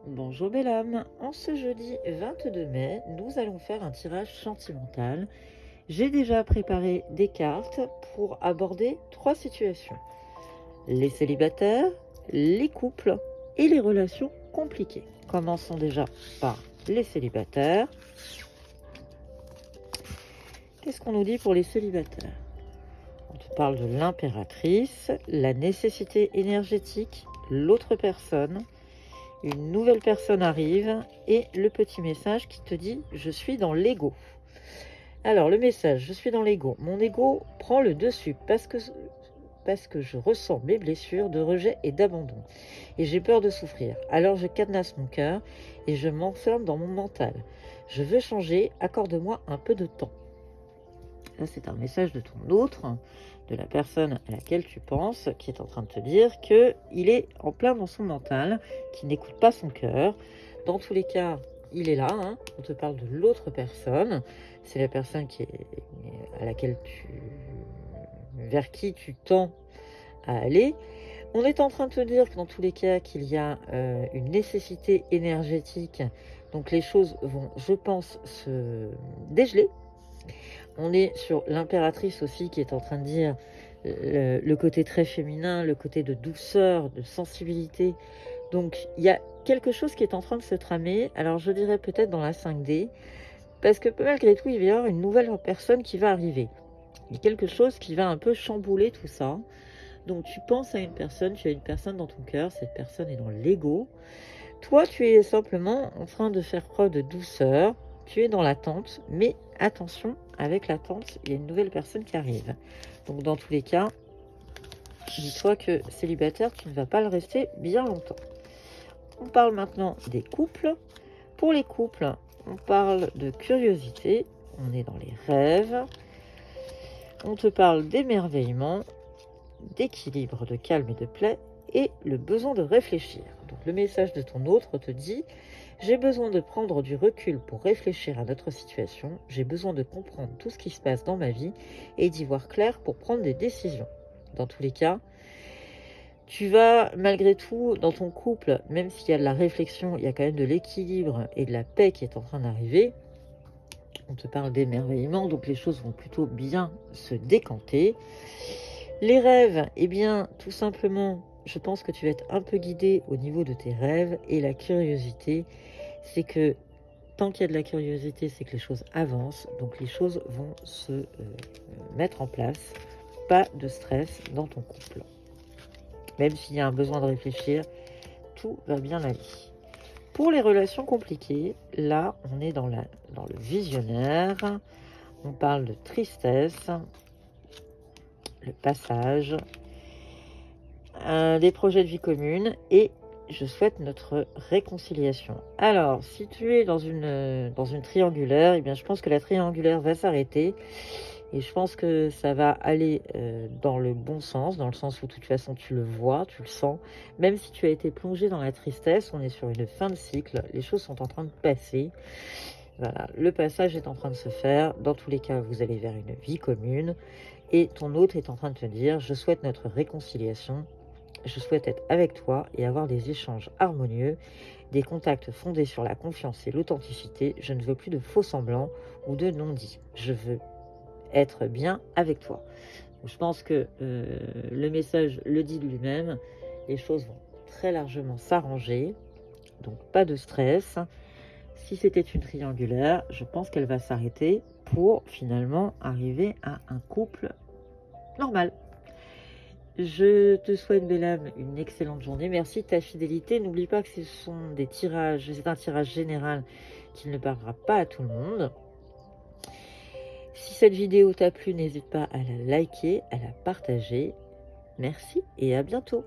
Bonjour belle âme, en ce jeudi 22 mai, nous allons faire un tirage sentimental. J'ai déjà préparé des cartes pour aborder 3 situations. Les célibataires, les couples et les relations compliquées. Commençons déjà par les célibataires. Qu'est-ce qu'on nous dit pour les célibataires? On te parle de l'impératrice, la nécessité énergétique, l'autre personne. Une nouvelle personne arrive et le petit message qui te dit « Je suis dans l'ego ». Alors, le message « Je suis dans l'ego ». Mon ego prend le dessus parce que je ressens mes blessures de rejet et d'abandon. Et j'ai peur de souffrir. Alors, je cadenasse mon cœur et je m'enferme dans mon mental. Je veux changer, accorde-moi un peu de temps. Là, c'est un message de ton autre, de la personne à laquelle tu penses, qui est en train de te dire qu'il est en plein dans son mental, qu'il n'écoute pas son cœur. Dans tous les cas, il est là. On te parle de l'autre personne. C'est la personne vers qui tu tends à aller. On est en train de te dire que dans tous les cas, qu'il y a une nécessité énergétique. Donc les choses vont, je pense, se dégeler. On est sur l'impératrice aussi qui est en train de dire le côté très féminin, le côté de douceur, de sensibilité. Donc il y a quelque chose qui est en train de se tramer. Alors je dirais peut-être dans la 5D, parce que malgré tout, il va y avoir une nouvelle personne qui va arriver. Il y a quelque chose qui va un peu chambouler tout ça. Donc tu penses à une personne, tu as une personne dans ton cœur, cette personne est dans l'ego. Toi, tu es simplement en train de faire preuve de douceur, tu es dans l'attente, mais attention, avec l'attente, il y a une nouvelle personne qui arrive. Donc dans tous les cas, dis-toi que célibataire, tu ne vas pas le rester bien longtemps. On parle maintenant des couples. Pour les couples, on parle de curiosité, on est dans les rêves. On te parle d'émerveillement, d'équilibre, de calme et de paix, et le besoin de réfléchir. Donc le message de ton autre te dit « J'ai besoin de prendre du recul pour réfléchir à notre situation, j'ai besoin de comprendre tout ce qui se passe dans ma vie et d'y voir clair pour prendre des décisions. » Dans tous les cas, tu vas malgré tout, dans ton couple, même s'il y a de la réflexion, il y a quand même de l'équilibre et de la paix qui est en train d'arriver. On te parle d'émerveillement, donc les choses vont plutôt bien se décanter. Les rêves, eh bien, tout simplement, je pense que tu vas être un peu guidé au niveau de tes rêves. Et la curiosité, c'est que tant qu'il y a de la curiosité, c'est que les choses avancent. Donc les choses vont se mettre en place. Pas de stress dans ton couple. Même s'il y a un besoin de réfléchir, tout va bien aller. Pour les relations compliquées, là, on est dans le visionnaire. On parle de tristesse, le passage, des projets de vie commune et je souhaite notre réconciliation. Alors, si tu es dans une triangulaire, eh bien, je pense que la triangulaire va s'arrêter et je pense que ça va aller dans le bon sens, dans le sens où de toute façon tu le vois, tu le sens. Même si tu as été plongé dans la tristesse, on est sur une fin de cycle, les choses sont en train de passer. Voilà, le passage est en train de se faire. Dans tous les cas, vous allez vers une vie commune. Et ton autre est en train de te dire, je souhaite notre réconciliation. Je souhaite être avec toi et avoir des échanges harmonieux, des contacts fondés sur la confiance et l'authenticité. Je ne veux plus de faux semblants ou de non-dits. Je veux être bien avec toi. Donc, je pense que le message le dit de lui-même. Les choses vont très largement s'arranger. Donc pas de stress. Si c'était une triangulaire, je pense qu'elle va s'arrêter pour finalement arriver à un couple normal. Je te souhaite, belle âme, une excellente journée. Merci de ta fidélité. N'oublie pas que ce sont des tirages, c'est un tirage général qui ne parlera pas à tout le monde. Si cette vidéo t'a plu, n'hésite pas à la liker, à la partager. Merci et à bientôt.